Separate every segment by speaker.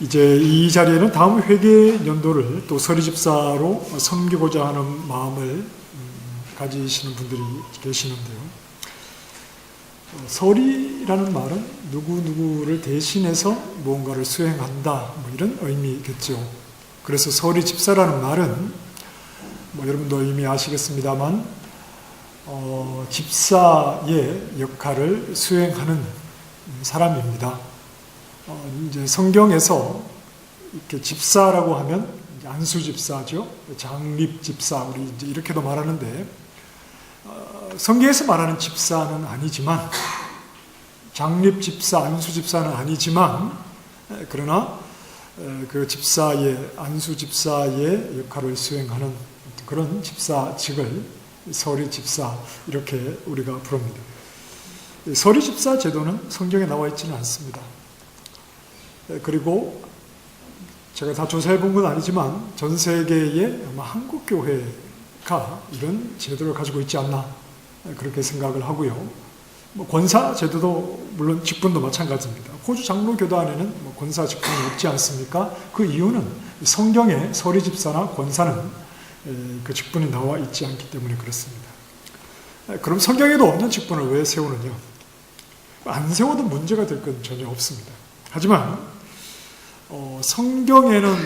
Speaker 1: 이제 이 자리에는 다음 회계 연도를 또 서리 집사로 섬기고자 하는 마음을 가지시는 분들이 계시는데요. 서리라는 말은 누구누구를 대신해서 무언가를 수행한다, 뭐 이런 의미겠죠. 그래서 서리 집사라는 말은 뭐 여러분도 이미 아시겠습니다만 집사의 역할을 수행하는 사람입니다. 이제 성경에서 이렇게 집사라고 하면 안수 집사죠, 장립 집사, 우리 이제 이렇게도 말하는데 성경에서 말하는 집사는 아니지만, 장립 집사, 안수 집사는 아니지만, 그러나 그 집사의, 안수 집사의 역할을 수행하는 그런 집사직을 서리 집사, 이렇게 우리가 부릅니다. 서리 집사 제도는 성경에 나와 있지는 않습니다. 그리고 제가 다 조사해 본 건 아니지만 전 세계의 아마 한국 교회가 이런 제도를 가지고 있지 않나, 그렇게 생각을 하고요. 뭐 권사 제도도 물론 직분도 마찬가지입니다. 호주 장로교단에는 뭐 권사 직분이 없지 않습니까? 그 이유는 성경에 서리 집사나 권사는 그 직분이 나와 있지 않기 때문에 그렇습니다. 그럼 성경에도 없는 직분을 왜 세우느냐? 안 세워도 문제가 될 건 전혀 없습니다. 하지만 성경에는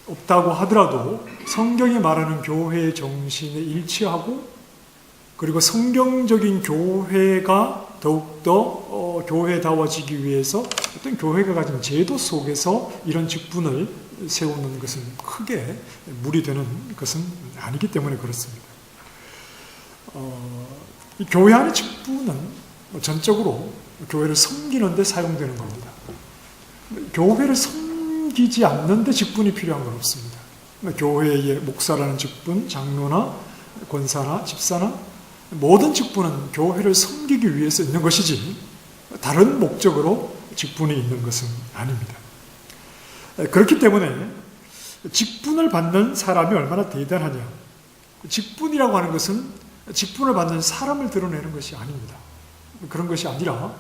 Speaker 1: 없다고 하더라도 성경이 말하는 교회의 정신에 일치하고, 그리고 성경적인 교회가 더욱더 교회다워지기 위해서 어떤 교회가 가진 제도 속에서 이런 직분을 세우는 것은 크게 무리되는 것은 아니기 때문에 그렇습니다. 이 교회 안의 직분은 전적으로 교회를 섬기는 데 사용되는 겁니다. 교회를 섬기지 않는데 직분이 필요한 건 없습니다. 교회의 목사라는 직분, 장로나 권사나 집사나 모든 직분은 교회를 섬기기 위해서 있는 것이지 다른 목적으로 직분이 있는 것은 아닙니다. 그렇기 때문에 직분을 받는 사람이 얼마나 대단하냐, 직분이라고 하는 것은 직분을 받는 사람을 드러내는 것이 아닙니다. 그런 것이 아니라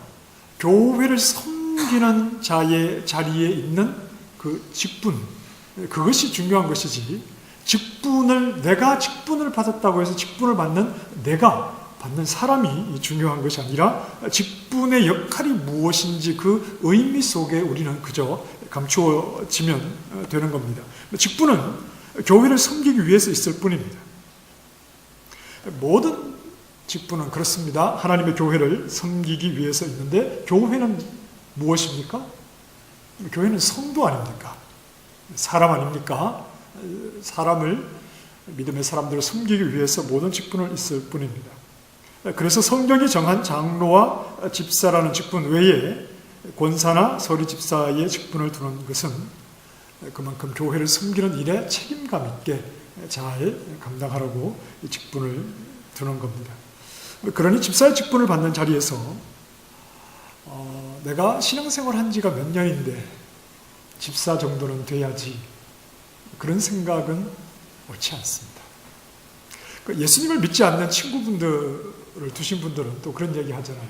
Speaker 1: 교회를 섬기는 자의 자리에 있는 그 직분, 그것이 중요한 것이지, 내가 직분을 받았다고 해서 직분을 받는 내가 받는 사람이 중요한 것이 아니라 직분의 역할이 무엇인지 그 의미 속에 우리는 그저 감추어지면 되는 겁니다. 직분은 교회를 섬기기 위해서 있을 뿐입니다. 모든 직분은 그렇습니다. 하나님의 교회를 섬기기 위해서 있는데, 교회는 무엇입니까? 교회는 성도 아닙니까? 사람 아닙니까? 사람을, 믿음의 사람들을 섬기기 위해서 모든 직분을 있을 뿐입니다. 그래서 성경이 정한 장로와 집사라는 직분 외에 권사나 서리 집사의 직분을 두는 것은 그만큼 교회를 섬기는 일에 책임감 있게 잘 감당하라고 이 직분을 두는 겁니다. 그러니 집사의 직분을 받는 자리에서 내가 신앙생활 한 지가 몇 년인데 집사 정도는 돼야지, 그런 생각은 옳지 않습니다. 예수님을 믿지 않는 친구분들을 두신 분들은 또 그런 얘기 하잖아요.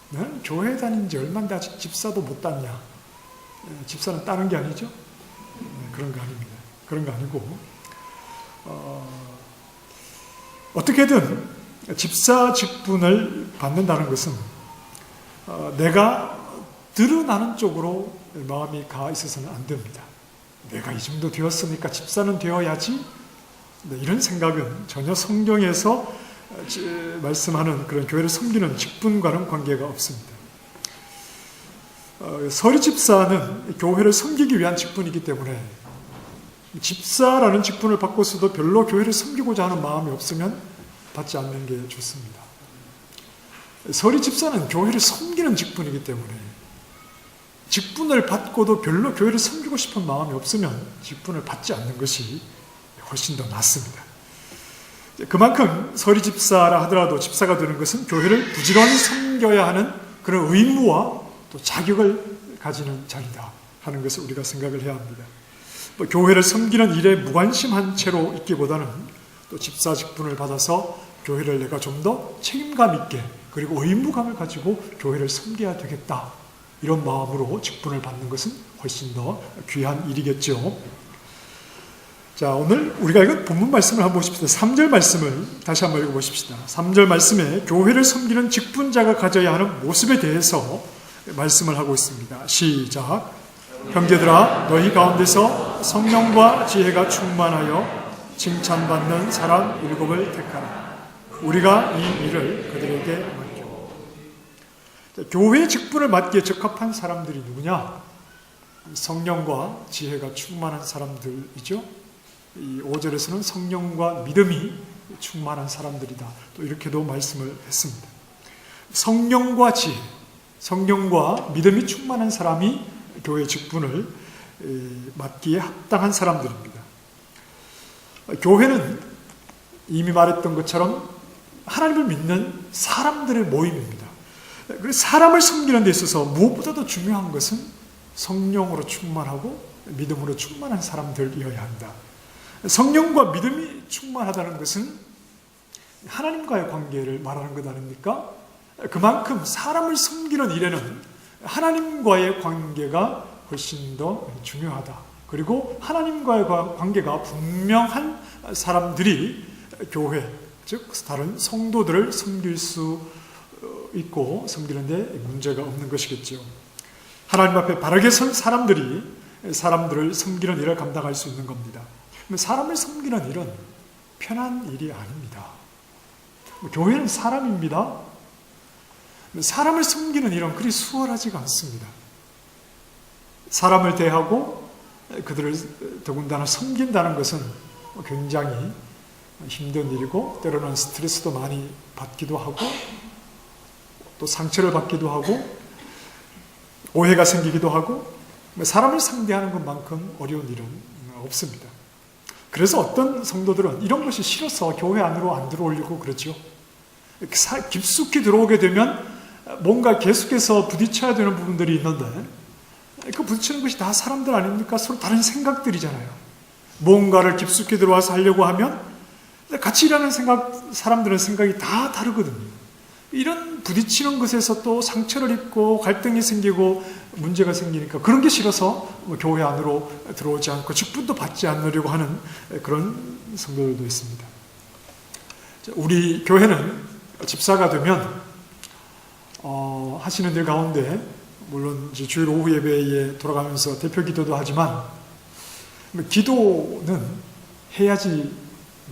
Speaker 1: 나는 교회 다닌 지 얼마인데 아직 집사도 못 땄냐. 집사는 따는 게 아니죠? 그런 거 아닙니다. 그런 거 아니고, 어떻게든 집사 직분을 받는다는 것은 내가 드러나는 쪽으로 마음이 가 있어서는 안 됩니다. 내가 이 정도 되었으니까 집사는 되어야지, 이런 생각은 전혀 성경에서 말씀하는 그런 교회를 섬기는 직분과는 관계가 없습니다. 서리 집사는 교회를 섬기기 위한 직분이기 때문에 집사라는 직분을 받고서도 별로 교회를 섬기고자 하는 마음이 없으면 받지 않는 게 좋습니다. 서리 집사는 교회를 섬기는 직분이기 때문에 직분을 받고도 별로 교회를 섬기고 싶은 마음이 없으면 직분을 받지 않는 것이 훨씬 더 낫습니다. 그만큼 서리 집사라 하더라도 집사가 되는 것은 교회를 부지런히 섬겨야 하는 그런 의무와 또 자격을 가지는 자리다 하는 것을 우리가 생각을 해야 합니다. 교회를 섬기는 일에 무관심한 채로 있기보다는 또 집사 직분을 받아서 교회를 내가 좀 더 책임감 있게, 그리고 의무감을 가지고 교회를 섬겨야 되겠다, 이런 마음으로 직분을 받는 것은 훨씬 더 귀한 일이겠죠. 자, 오늘 우리가 이건 본문 말씀을 한번 보십시다. 3절 말씀을 다시 한번 읽어보십시다. 3절 말씀에 교회를 섬기는 직분자가 가져야 하는 모습에 대해서 말씀을 하고 있습니다. 시작. 형제들아, 너희 가운데서 성령과 지혜가 충만하여 칭찬받는 사람 7을 택하라. 우리가 이 일을 그들에게 맡겨. 교회 직분을 맡기에 적합한 사람들이 누구냐? 성령과 지혜가 충만한 사람들이죠. 이 5절에서는 성령과 믿음이 충만한 사람들이다. 또 이렇게도 말씀을 했습니다. 성령과 지혜, 성령과 믿음이 충만한 사람이 교회 직분을 맡기에 합당한 사람들입니다. 교회는 이미 말했던 것처럼 하나님을 믿는 사람들의 모임입니다. 사람을 섬기는 데 있어서 무엇보다도 중요한 것은 성령으로 충만하고 믿음으로 충만한 사람들이어야 한다. 성령과 믿음이 충만하다는 것은 하나님과의 관계를 말하는 것 아닙니까? 그만큼 사람을 섬기는 일에는 하나님과의 관계가 훨씬 더 중요하다. 그리고 하나님과의 관계가 분명한 사람들이 교회, 즉 다른 성도들을 섬길 수 있고 섬기는 데 문제가 없는 것이겠죠. 하나님 앞에 바르게 선 사람들이 사람들을 섬기는 일을 감당할 수 있는 겁니다. 사람을 섬기는 일은 편한 일이 아닙니다. 교회는 사람입니다. 사람을 섬기는 일은 그리 수월하지가 않습니다. 사람을 대하고 그들을 더군다나 섬긴다는 것은 굉장히 힘든 일이고 때로는 스트레스도 많이 받기도 하고 또 상처를 받기도 하고 오해가 생기기도 하고 사람을 상대하는 것만큼 어려운 일은 없습니다. 그래서 어떤 성도들은 이런 것이 싫어서 교회 안으로 안 들어오려고 그러죠. 깊숙이 들어오게 되면 뭔가 계속해서 부딪혀야 되는 부분들이 있는데 그 부딪히는 것이 다 사람들 아닙니까? 서로 다른 생각들이잖아요. 뭔가를 깊숙이 들어와서 하려고 하면 같이 일하는 사람들은 생각이 다 다르거든요. 이런 부딪히는 것에서 또 상처를 입고 갈등이 생기고 문제가 생기니까 그런 게 싫어서 교회 안으로 들어오지 않고 직분도 받지 않으려고 하는 그런 성도들도 있습니다. 우리 교회는 집사가 되면 하시는 일 가운데 물론 이제 주일 오후 예배에 돌아가면서 대표 기도도 하지만 기도는 해야지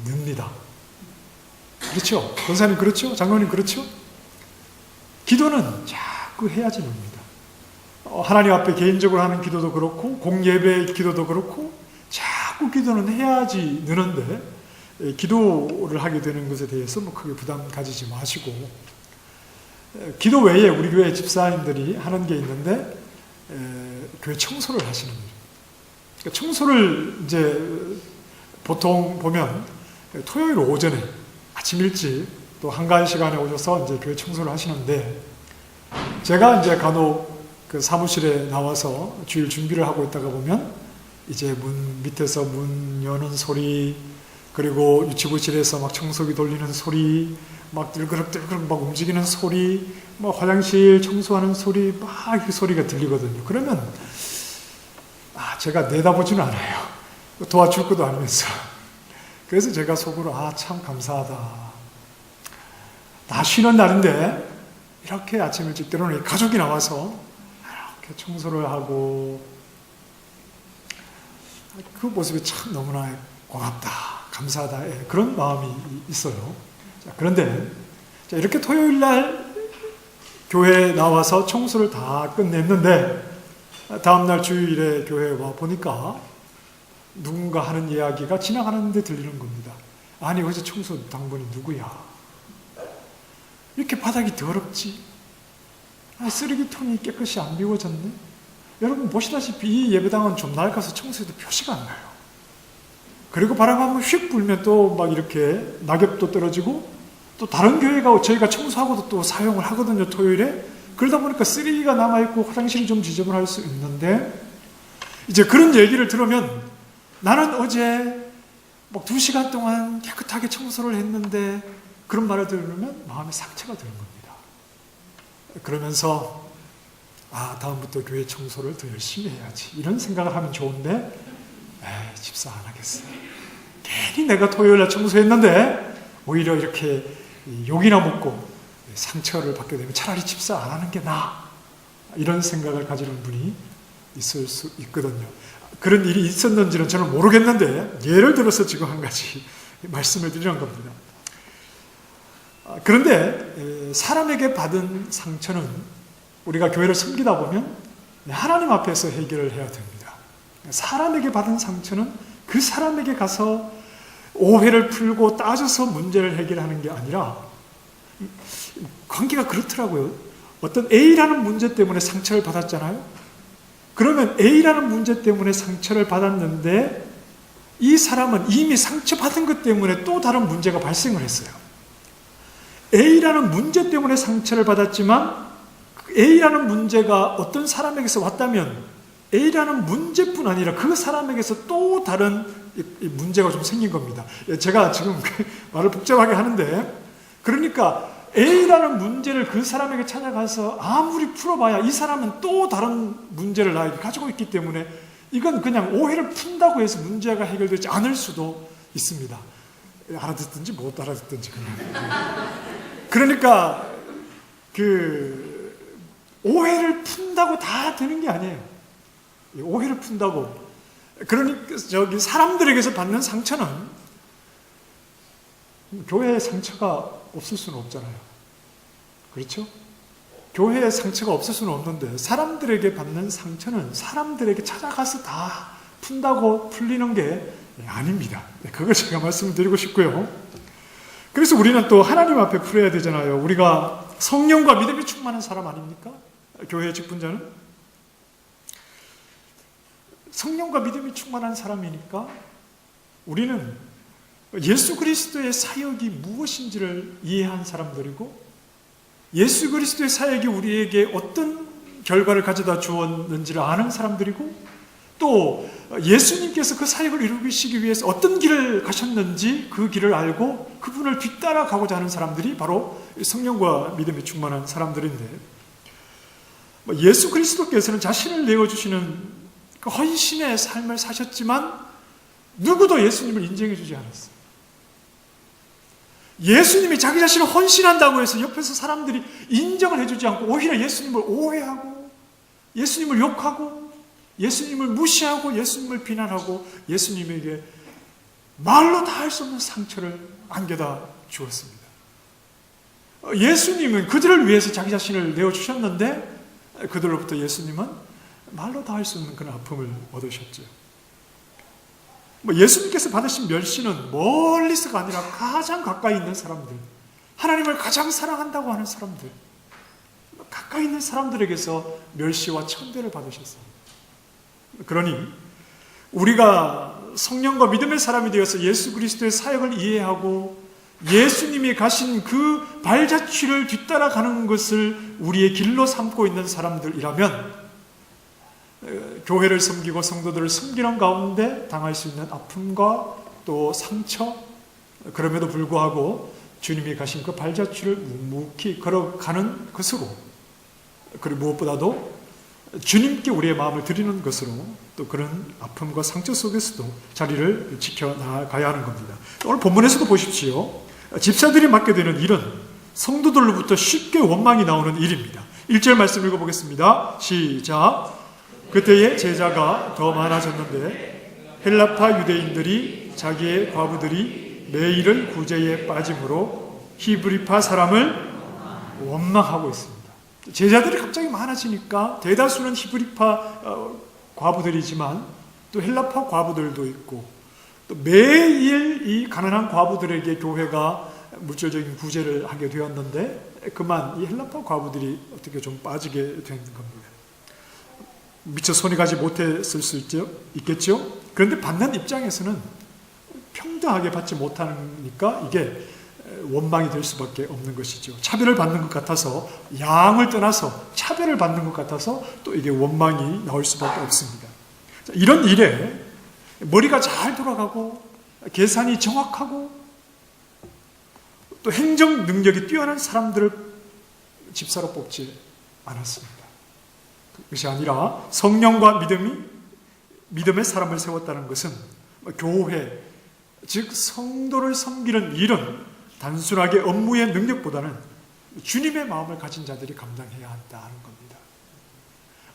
Speaker 1: 늡니다. 그렇죠? 권사님 그렇죠? 장로님 그렇죠? 기도는 자꾸 해야지 늡니다. 하나님 앞에 개인적으로 하는 기도도 그렇고 공예배 기도도 그렇고 자꾸 기도는 해야지 느는데 기도를 하게 되는 것에 대해서 뭐 크게 부담 가지지 마시고 기도 외에 우리 교회 집사님들이 하는 게 있는데 교회 청소를 하시는 일. 그러니까 청소를 이제 보통 보면 토요일 오전에 아침 일찍 또 한가한 시간에 오셔서 이제 교회 청소를 하시는데 제가 이제 간혹 그 사무실에 나와서 주일 준비를 하고 있다가 보면 이제 문 밑에서 문 여는 소리 그리고 유치부실에서 막 청소기 돌리는 소리 막 들그럭들그럭 막 움직이는 소리 막 화장실 청소하는 소리 막 이렇게 소리가 들리거든요. 그러면 제가 내다보지는 않아요. 도와줄 것도 아니면서. 그래서 제가 속으로 참 감사하다. 나 쉬는 날인데 이렇게 아침 일찍 때로는 가족이 나와서 이렇게 청소를 하고 그 모습이 참 너무나 고맙다, 감사하다 그런 마음이 있어요. 그런데 이렇게 토요일 날 교회에 나와서 청소를 다 끝냈는데 다음날 주일에 교회에 와 보니까 누군가 하는 이야기가 지나가는데 들리는 겁니다. 아니 어제 청소 당번이 누구야? 이렇게 바닥이 더럽지? 쓰레기통이 깨끗이 안 비워졌네? 여러분 보시다시피 이 예배당은 좀 낡아서 청소해도 표시가 안 나요. 그리고 바람 한번 휙 불면 또 막 이렇게 낙엽도 떨어지고 또 다른 교회가 저희가 청소하고도 또 사용을 하거든요, 토요일에. 그러다 보니까 쓰레기가 남아있고 화장실이 좀 지저분할 수 있는데 이제 그런 얘기를 들으면 나는 어제 막 2시간 동안 깨끗하게 청소를 했는데 그런 말을 들으면 마음에 상처가 드는 겁니다. 그러면서 다음부터 교회 청소를 더 열심히 해야지. 이런 생각을 하면 좋은데, 집사 안 하겠어요. 괜히 내가 토요일날 청소했는데, 오히려 이렇게 욕이나 먹고 상처를 받게 되면 차라리 집사 안 하는 게 나아. 이런 생각을 가지는 분이 있을 수 있거든요. 그런 일이 있었는지는 저는 모르겠는데, 예를 들어서 지금 한 가지 말씀을 드리는 겁니다. 그런데 사람에게 받은 상처는 우리가 교회를 섬기다 보면 하나님 앞에서 해결을 해야 됩니다. 사람에게 받은 상처는 그 사람에게 가서 오해를 풀고 따져서 문제를 해결하는 게 아니라, 관계가 그렇더라고요. 어떤 A라는 문제 때문에 상처를 받았잖아요. 그러면 A라는 문제 때문에 상처를 받았는데 이 사람은 이미 상처받은 것 때문에 또 다른 문제가 발생을 했어요. A라는 문제 때문에 상처를 받았지만 A라는 문제가 어떤 사람에게서 왔다면 A라는 문제뿐 아니라 그 사람에게서 또 다른 문제가 좀 생긴 겁니다. 제가 지금 말을 복잡하게 하는데, 그러니까 A라는 문제를 그 사람에게 찾아가서 아무리 풀어봐야 이 사람은 또 다른 문제를 나에게 가지고 있기 때문에 이건 그냥 오해를 푼다고 해서 문제가 해결되지 않을 수도 있습니다. 알아듣든지 못 알아듣든지 그냥. 그러니까 오해를 푼다고 다 되는 게 아니에요. 오해를 푼다고. 그러니까 사람들에게서 받는 상처는 교회에 상처가 없을 수는 없잖아요. 그렇죠? 교회에 상처가 없을 수는 없는데 사람들에게 받는 상처는 사람들에게 찾아가서 다 푼다고 풀리는 게 아닙니다. 그걸 제가 말씀드리고 싶고요. 그래서 우리는 또 하나님 앞에 풀어야 되잖아요. 우리가 성령과 믿음이 충만한 사람 아닙니까? 교회의 직분자는 성령과 믿음이 충만한 사람이니까 우리는 예수 그리스도의 사역이 무엇인지를 이해한 사람들이고, 예수 그리스도의 사역이 우리에게 어떤 결과를 가져다 주었는지를 아는 사람들이고, 또 예수님께서 그 사역을 이루시기 위해서 어떤 길을 가셨는지 그 길을 알고 그분을 뒤따라 가고자 하는 사람들이 바로 성령과 믿음이 충만한 사람들인데, 예수 그리스도께서는 자신을 내어주시는 그 헌신의 삶을 사셨지만 누구도 예수님을 인정해 주지 않았어요. 예수님이 자기 자신을 헌신한다고 해서 옆에서 사람들이 인정을 해주지 않고 오히려 예수님을 오해하고 예수님을 욕하고 예수님을 무시하고 예수님을 비난하고 예수님에게 말로 다 할 수 없는 상처를 안겨다 주었습니다. 예수님은 그들을 위해서 자기 자신을 내어주셨는데 그들로부터 예수님은 말로 다 할 수 없는 그런 아픔을 얻으셨죠. 예수님께서 받으신 멸시는 멀리서가 아니라 가장 가까이 있는 사람들, 하나님을 가장 사랑한다고 하는 사람들, 가까이 있는 사람들에게서 멸시와 천대를 받으셨어요. 그러니 우리가 성령과 믿음의 사람이 되어서 예수 그리스도의 사역을 이해하고 예수님이 가신 그 발자취를 뒤따라가는 것을 우리의 길로 삼고 있는 사람들이라면 교회를 섬기고 성도들을 섬기는 가운데 당할 수 있는 아픔과 또 상처, 그럼에도 불구하고 주님이 가신 그 발자취를 묵묵히 걸어가는 것으로, 그리고 무엇보다도 주님께 우리의 마음을 드리는 것으로 또 그런 아픔과 상처 속에서도 자리를 지켜나가야 하는 겁니다. 오늘 본문에서도 보십시오. 집사들이 맡게 되는 일은 성도들로부터 쉽게 원망이 나오는 일입니다. 1절 말씀 읽어보겠습니다. 시작. 그때의 제자가 더 많아졌는데 헬라파 유대인들이 자기의 과부들이 매일은 구제에 빠짐으로 히브리파 사람을 원망하고 있습니다. 제자들이 갑자기 많아지니까 대다수는 히브리파 과부들이지만 또 헬라파 과부들도 있고, 또 매일 이 가난한 과부들에게 교회가 물질적인 구제를 하게 되었는데 그만 이 헬라파 과부들이 어떻게 좀 빠지게 된 겁니다. 미처 손이 가지 못했을 수 있겠죠. 그런데 받는 입장에서는 평등하게 받지 못하니까 이게 원망이 될 수밖에 없는 것이죠. 차별을 받는 것 같아서, 양을 떠나서 차별을 받는 것 같아서 또 이게 원망이 나올 수밖에 없습니다. 이런 일에 머리가 잘 돌아가고 계산이 정확하고 또 행정 능력이 뛰어난 사람들을 집사로 뽑지 않았습니다. 그것이 아니라 성령과 믿음의 사람을 세웠다는 것은 교회, 즉 성도를 섬기는 일은 단순하게 업무의 능력보다는 주님의 마음을 가진 자들이 감당해야 한다는 겁니다.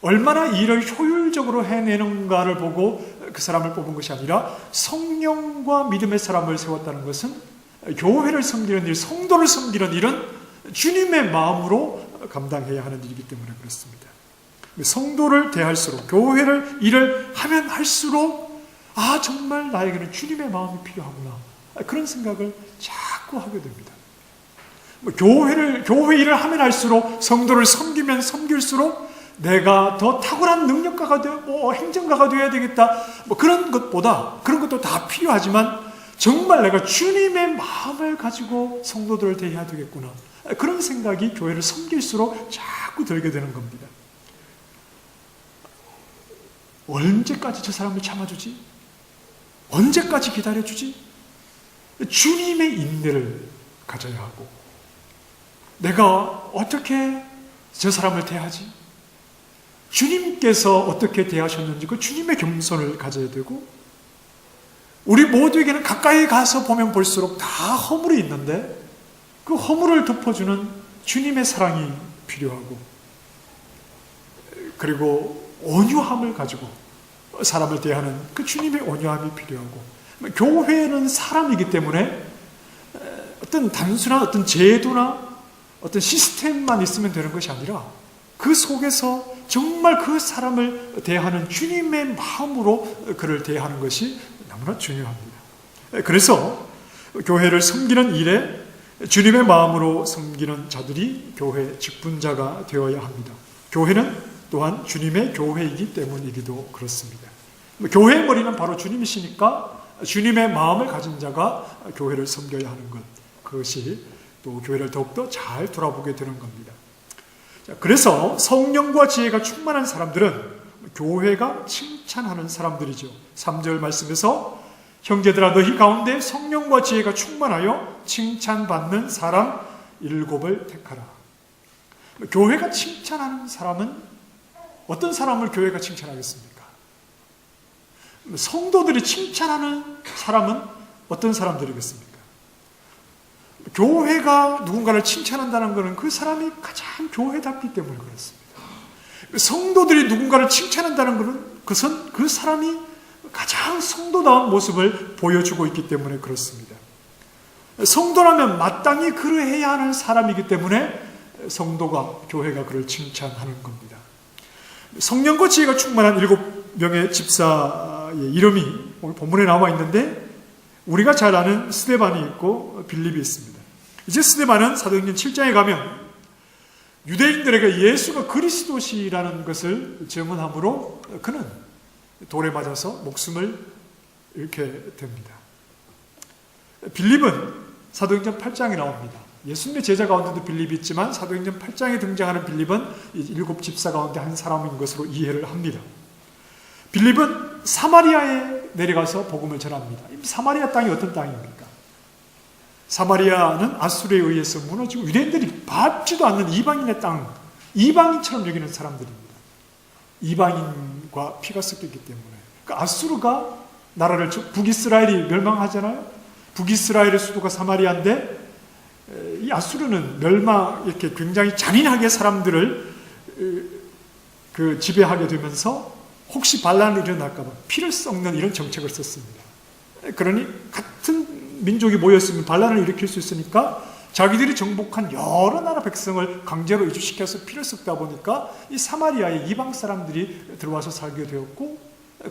Speaker 1: 얼마나 일을 효율적으로 해내는가를 보고 그 사람을 뽑은 것이 아니라 성령과 믿음의 사람을 세웠다는 것은 교회를 섬기는 일, 성도를 섬기는 일은 주님의 마음으로 감당해야 하는 일이기 때문에 그렇습니다. 성도를 대할수록, 교회를 일을 하면 할수록 정말 나에게는 주님의 마음이 필요하구나, 그런 생각을 자꾸 하게 됩니다. 교회 일을 하면 할수록, 성도를 섬기면 섬길수록 내가 더 탁월한 능력가가 되고 행정가가 되어야 되겠다, 그런 것도 다 필요하지만 정말 내가 주님의 마음을 가지고 성도들을 대해야 되겠구나, 그런 생각이 교회를 섬길수록 자꾸 들게 되는 겁니다. 언제까지 저 사람을 참아주지? 언제까지 기다려주지? 주님의 인내를 가져야 하고, 내가 어떻게 저 사람을 대하지? 주님께서 어떻게 대하셨는지 그 주님의 겸손을 가져야 되고, 우리 모두에게는 가까이 가서 보면 볼수록 다 허물이 있는데 그 허물을 덮어주는 주님의 사랑이 필요하고, 그리고 온유함을 가지고 사람을 대하는 그 주님의 온유함이 필요하고, 교회는 사람이기 때문에 어떤 단순한 어떤 제도나 어떤 시스템만 있으면 되는 것이 아니라 그 속에서 정말 그 사람을 대하는 주님의 마음으로 그를 대하는 것이 너무나 중요합니다. 그래서 교회를 섬기는 일에 주님의 마음으로 섬기는 자들이 교회 직분자가 되어야 합니다. 교회는 또한 주님의 교회이기 때문이기도 그렇습니다. 교회의 머리는 바로 주님이시니까 주님의 마음을 가진 자가 교회를 섬겨야 하는 것, 그것이 또 교회를 더욱더 잘 돌아보게 되는 겁니다. 그래서 성령과 지혜가 충만한 사람들은 교회가 칭찬하는 사람들이죠. 3절 말씀에서 형제들아 너희 가운데 성령과 지혜가 충만하여 칭찬받는 사람 7을 택하라. 교회가 칭찬하는 사람은 어떤 사람을 교회가 칭찬하겠습니까? 성도들이 칭찬하는 사람은 어떤 사람들이겠습니까? 교회가 누군가를 칭찬한다는 것은 그 사람이 가장 교회답기 때문에 그렇습니다. 성도들이 누군가를 칭찬한다는 것은 그 사람이 가장 성도다운 모습을 보여주고 있기 때문에 그렇습니다. 성도라면 마땅히 그러해야 하는 사람이기 때문에 성도가, 교회가 그를 칭찬하는 겁니다. 성령과 지혜가 충만한 7명의 집사의 이름이 오늘 본문에 나와 있는데, 우리가 잘 아는 스데반이 있고 빌립이 있습니다. 이제 스데반은 사도행전 7장에 가면 유대인들에게 예수가 그리스도시라는 것을 증언함으로 그는 돌에 맞아서 목숨을 잃게 됩니다. 빌립은 사도행전 8장에 나옵니다. 예수님의 제자 가운데도 빌립이 있지만 사도행전 8장에 등장하는 빌립은 7 집사 가운데 한 사람인 것으로 이해를 합니다. 빌립은 사마리아에 내려가서 복음을 전합니다. 사마리아 땅이 어떤 땅입니까? 사마리아는 아수르에 의해서 무너지고 유대인들이 밟지도 않는 이방인의 땅, 이방인처럼 여기는 사람들입니다. 이방인과 피가 섞였기 때문에. 그러니까 아수르가 나라를, 북이스라엘이 멸망하잖아요. 북이스라엘의 수도가 사마리아인데 이 아수르는 이렇게 굉장히 잔인하게 사람들을 지배하게 되면서 혹시 반란이 일어날까 봐 피를 섞는 이런 정책을 썼습니다. 그러니 같은 민족이 모였으면 반란을 일으킬 수 있으니까 자기들이 정복한 여러 나라 백성을 강제로 이주시켜서 피를 섞다 보니까 이 사마리아에 이방 사람들이 들어와서 살게 되었고,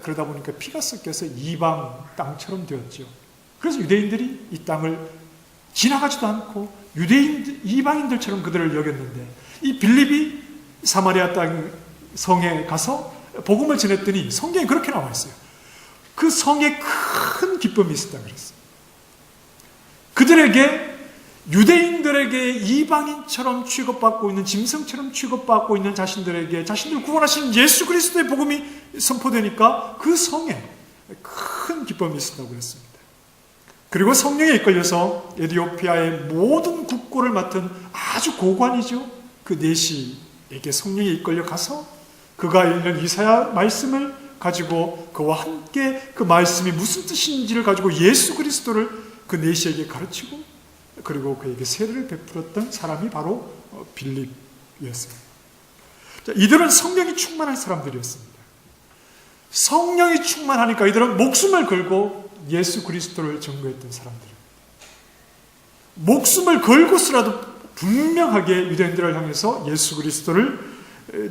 Speaker 1: 그러다 보니까 피가 섞여서 이방 땅처럼 되었죠. 그래서 유대인들이 이 땅을 지나가지도 않고 이방인들처럼 그들을 여겼는데, 이 빌립이 사마리아 땅 성에 가서 복음을 전했더니 성경에 그렇게 나와 있어요. 그 성에 큰 기쁨이 있었다 그랬어요. 그들에게, 유대인들에게 이방인처럼 취급받고 있는, 짐승처럼 취급받고 있는 자신들에게 자신들을 구원하신 예수 그리스도의 복음이 선포되니까 그 성에 큰 기쁨이 있었다고 그랬습니다. 그리고 성령에 이끌려서 에티오피아의 모든 국고를 맡은 아주 고관이죠. 그 내시에게 성령에 이끌려 가서 그 그가 읽는 이사야 말씀을 가지고 그와 함께 그 말씀이 무슨 뜻인지를 가지고 예수 그리스도를 그 내시에게 가르치고 그리고 그에게 세례를 베풀었던 사람이 바로 빌립이었습니다. 이들은 성령이 충만한 사람들이었습니다. 성령이 충만하니까 이들은 목숨을 걸고 예수 그리스도를 증거했던 사람들입니다. 목숨을 걸고서라도 분명하게 유대인들을 향해서 예수 그리스도를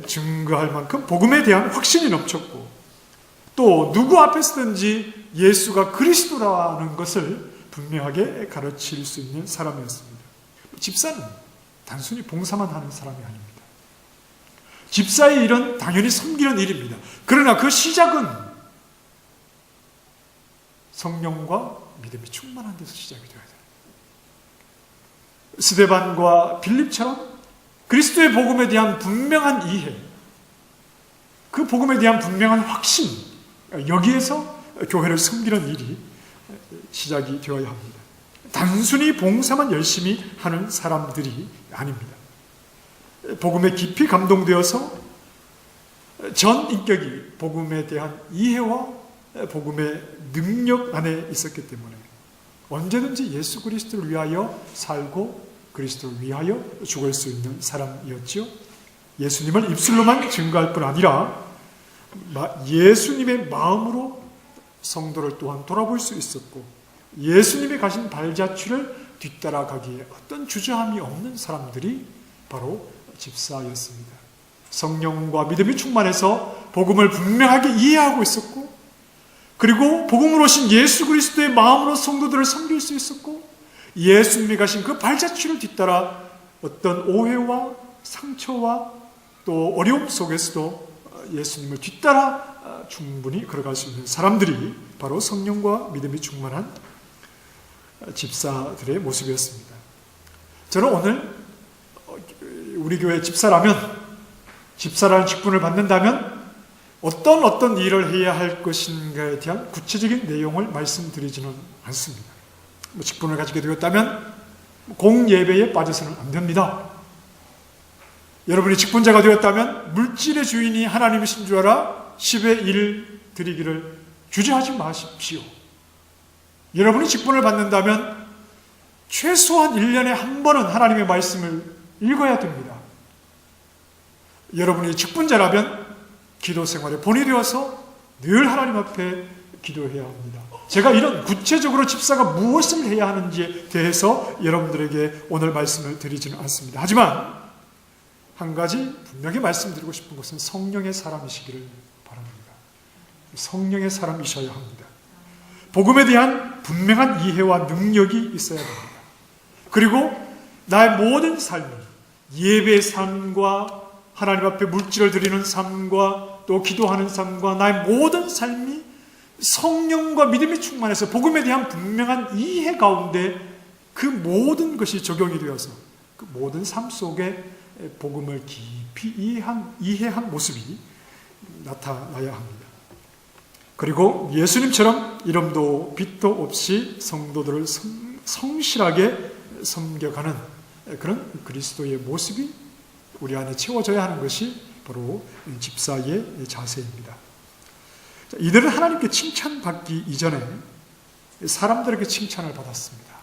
Speaker 1: 증거할 만큼 복음에 대한 확신이 넘쳤고 또 누구 앞에서든지 예수가 그리스도라는 것을 분명하게 가르칠 수 있는 사람이었습니다. 집사는 단순히 봉사만 하는 사람이 아닙니다. 집사의 일은 당연히 섬기는 일입니다. 그러나 그 시작은 성령과 믿음이 충만한 데서 시작이 되어야 돼요. 스데반과 빌립처럼 그리스도의 복음에 대한 분명한 이해, 그 복음에 대한 분명한 확신, 여기에서 교회를 섬기는 일이 시작이 되어야 합니다. 단순히 봉사만 열심히 하는 사람들이 아닙니다. 복음에 깊이 감동되어서 전 인격이 복음에 대한 이해와 복음의 능력 안에 있었기 때문에 언제든지 예수 그리스도를 위하여 살고 그리스도를 위하여 죽을 수 있는 사람이었지요. 예수님을 입술로만 증거할 뿐 아니라 예수님의 마음으로 성도를 또한 돌아볼 수 있었고 예수님이 가신 발자취를 뒤따라가기에 어떤 주저함이 없는 사람들이 바로 집사였습니다. 성령과 믿음이 충만해서 복음을 분명하게 이해하고 있었고 그리고 복음으로 오신 예수 그리스도의 마음으로 성도들을 섬길 수 있었고 예수님이 가신 그 발자취를 뒤따라 어떤 오해와 상처와 또 어려움 속에서도 예수님을 뒤따라 충분히 걸어갈 수 있는 사람들이 바로 성령과 믿음이 충만한 집사들의 모습이었습니다. 저는 오늘 우리 교회 집사라면 집사라는 직분을 받는다면 어떤 일을 해야 할 것인가에 대한 구체적인 내용을 말씀드리지는 않습니다. 직분을 가지게 되었다면 공예배에 빠져서는 안 됩니다. 여러분이 직분자가 되었다면 물질의 주인이 하나님이신 줄 알아 10의 1 드리기를 주저하지 마십시오. 여러분이 직분을 받는다면 최소한 1년에 한 번은 하나님의 말씀을 읽어야 됩니다. 여러분이 직분자라면 기도 생활에 본이 되어서 늘 하나님 앞에 기도해야 합니다. 제가 이런 구체적으로 집사가 무엇을 해야 하는지에 대해서 여러분들에게 오늘 말씀을 드리지는 않습니다. 하지만 한 가지 분명히 말씀드리고 싶은 것은 성령의 사람이시기를 바랍니다. 성령의 사람이셔야 합니다. 복음에 대한 분명한 이해와 능력이 있어야 합니다. 그리고 나의 모든 삶이 예배의 삶과 하나님 앞에 물질을 드리는 삶과 또 기도하는 삶과 나의 모든 삶이 성령과 믿음이 충만해서 복음에 대한 분명한 이해 가운데 그 모든 것이 적용이 되어서 그 모든 삶 속에 복음을 깊이 이해한 모습이 나타나야 합니다. 그리고 예수님처럼 이름도 빛도 없이 성도들을 성실하게 섬겨가는 그런 그리스도의 모습이 우리 안에 채워져야 하는 것이 바로 집사의 자세입니다. 이들은 하나님께 칭찬받기 이전에 사람들에게 칭찬을 받았습니다.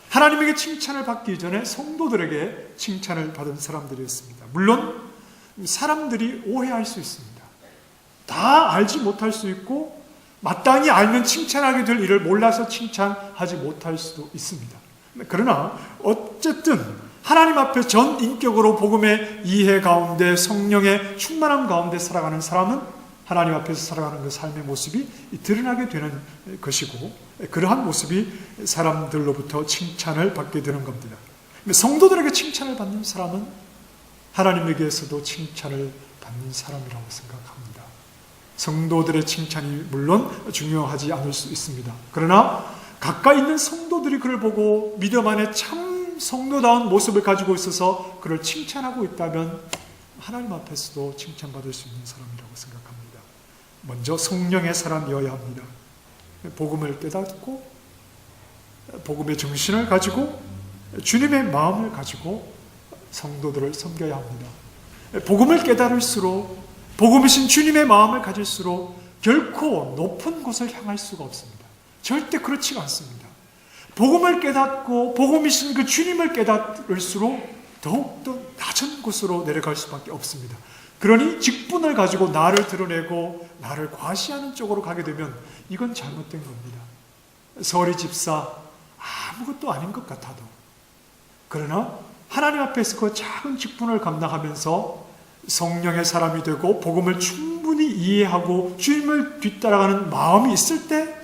Speaker 1: 하나님에게 칭찬을 받기 이전에 성도들에게 칭찬을 받은 사람들이었습니다. 물론 사람들이 오해할 수 있습니다. 다 알지 못할 수 있고 마땅히 알면 칭찬하게 될 일을 몰라서 칭찬하지 못할 수도 있습니다. 그러나 어쨌든 하나님 앞에 전 인격으로 복음의 이해 가운데 성령의 충만함 가운데 살아가는 사람은 하나님 앞에서 살아가는 그 삶의 모습이 드러나게 되는 것이고 그러한 모습이 사람들로부터 칭찬을 받게 되는 겁니다. 성도들에게 칭찬을 받는 사람은 하나님에게서도 칭찬을 받는 사람이라고 생각합니다. 성도들의 칭찬이 물론 중요하지 않을 수 있습니다. 그러나 가까이 있는 성도들이 그를 보고 믿음 안에 참 성도다운 모습을 가지고 있어서 그를 칭찬하고 있다면 하나님 앞에서도 칭찬받을 수 있는 사람이라고 생각합니다. 먼저 성령의 사람이어야 합니다. 복음을 깨닫고 복음의 정신을 가지고 주님의 마음을 가지고 성도들을 섬겨야 합니다. 복음을 깨달을수록 복음이신 주님의 마음을 가질수록 결코 높은 곳을 향할 수가 없습니다. 절대 그렇지가 않습니다. 복음을 깨닫고 복음이신 그 주님을 깨달을수록 더욱더 낮은 곳으로 내려갈 수밖에 없습니다. 그러니 직분을 가지고 나를 드러내고 나를 과시하는 쪽으로 가게 되면 이건 잘못된 겁니다. 서리 집사 아무것도 아닌 것 같아도, 그러나 하나님 앞에서 그 작은 직분을 감당하면서 성령의 사람이 되고 복음을 충분히 이해하고 주님을 뒤따라가는 마음이 있을 때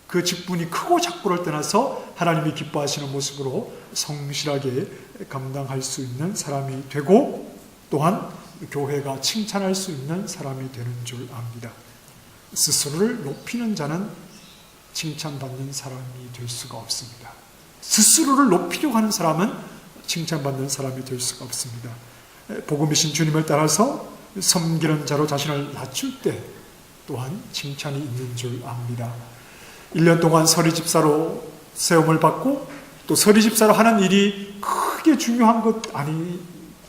Speaker 1: 그 직분이 크고 작고를 떠나서 하나님이 기뻐하시는 모습으로 성실하게 감당할 수 있는 사람이 되고, 또한 교회가 칭찬할 수 있는 사람이 되는 줄 압니다. 스스로를 높이는 자는 칭찬받는 사람이 될 수가 없습니다. 스스로를 높이려고 하는 사람은 칭찬받는 사람이 될 수가 없습니다. 복음이신 주님을 따라서 섬기는 자로 자신을 낮출 때 또한 칭찬이 있는 줄 압니다. 1년 동안 서리집사로 세움을 받고 또 서리집사로 하는 일이 크게 중요한 것 아닌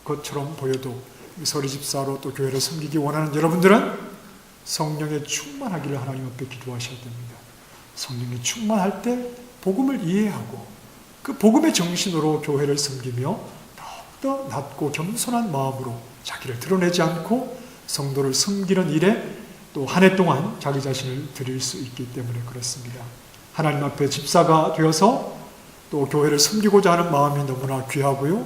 Speaker 1: 것처럼 보여도 서리집사로 또 교회를 섬기기 원하는 여러분들은 성령에 충만하기를 하나님 앞에 기도하셔야 됩니다. 성령에 충만할 때 복음을 이해하고 그 복음의 정신으로 교회를 섬기며 더욱더 낮고 겸손한 마음으로 자기를 드러내지 않고 성도를 섬기는 일에 또 한 해 동안 자기 자신을 드릴 수 있기 때문에 그렇습니다. 하나님 앞에 집사가 되어서 또 교회를 섬기고자 하는 마음이 너무나 귀하고요.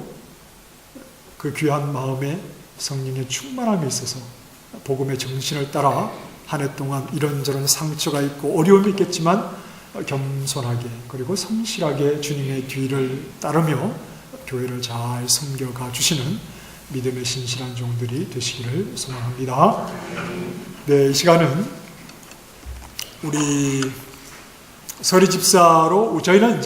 Speaker 1: 그 귀한 마음에 성령의 충만함이 있어서 복음의 정신을 따라 한 해 동안 이런저런 상처가 있고 어려움이 있겠지만 겸손하게 그리고 성실하게 주님의 뒤를 따르며 교회를 잘 섬겨가 주시는 믿음의 신실한 종들이 되시기를 소망합니다. 네, 이 시간은 우리 서리 집사로 저희는